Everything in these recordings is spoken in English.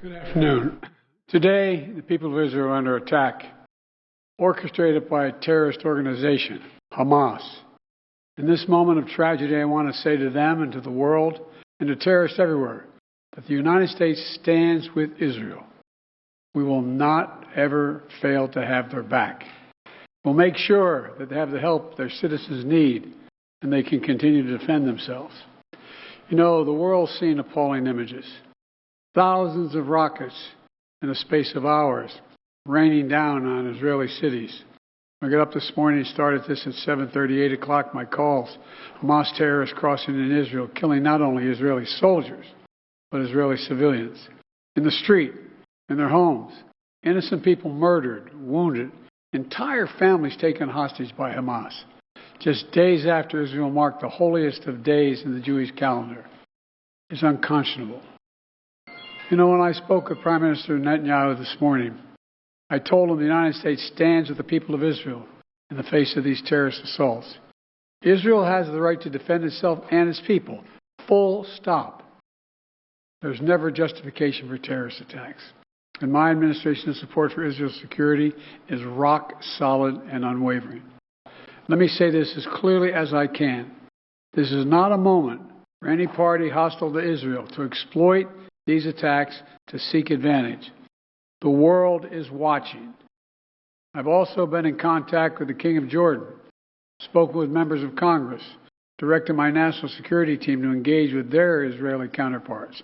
Good afternoon. Today, the people of Israel are under attack, orchestrated by a terrorist organization, Hamas. In this moment of tragedy, I want to say to them and to the world and to terrorists everywhere that the United States stands with Israel. We will not ever fail to have their back. We'll make sure that they have the help their citizens need and they can continue to defend themselves. You know, the world's seen appalling images. Thousands of rockets in the space of hours raining down on Israeli cities. I got up this morning, started this at 7:30, 8 o'clock, my calls. Hamas terrorists crossing in Israel, killing not only Israeli soldiers, but Israeli civilians. In the street, in their homes, innocent people murdered, wounded, entire families taken hostage by Hamas. Just days after Israel marked the holiest of days in the Jewish calendar. It's unconscionable. You know, when I spoke with Prime Minister Netanyahu this morning, I told him the United States stands with the people of Israel in the face of these terrorist assaults. Israel has the right to defend itself and its people. Full stop. There's never justification for terrorist attacks. And my administration's support for Israel's security is rock solid and unwavering. Let me say this as clearly as I can. This is not a moment for any party hostile to Israel to exploit these attacks to seek advantage. The world is watching. I've also been in contact with the King of Jordan, spoken with members of Congress, directed my national security team to engage with their Israeli counterparts,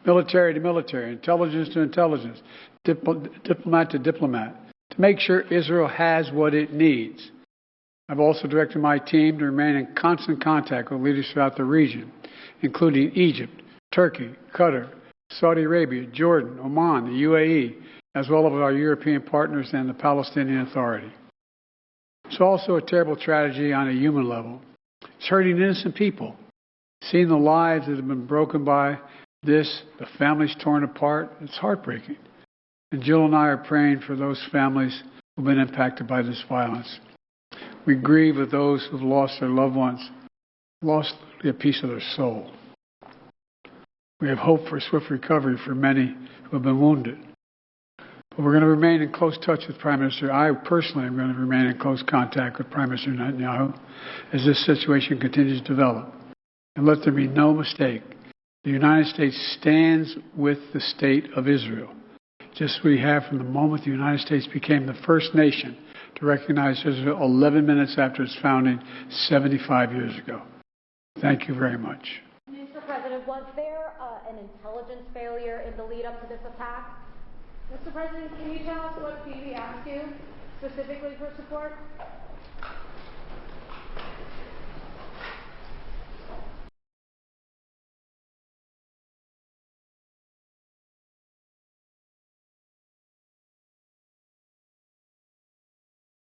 military to military, intelligence to intelligence, diplomat to diplomat, to make sure Israel has what it needs. I've also directed my team to remain in constant contact with leaders throughout the region, including Egypt, Turkey, Qatar, Saudi Arabia, Jordan, Oman, the UAE, as well as our European partners and the Palestinian Authority. It's also a terrible tragedy on a human level. It's hurting innocent people. Seeing the lives that have been broken by this, the families torn apart, it's heartbreaking. And Jill and I are praying for those families who've been impacted by this violence. We grieve with those who've lost their loved ones, lost a piece of their soul. We have hope for swift recovery for many who have been wounded. But we're going to remain in close touch with Prime Minister. I personally am going to remain in close contact with Prime Minister Netanyahu as this situation continues to develop. And let there be no mistake, the United States stands with the state of Israel, just as we have from the moment the United States became the first nation to recognize Israel 11 minutes after its founding 75 years ago. Thank you very much. Mr. President, was there an intelligence failure in the lead up to this attack? Mr. President, can you tell us what Phoebe asked you specifically for support?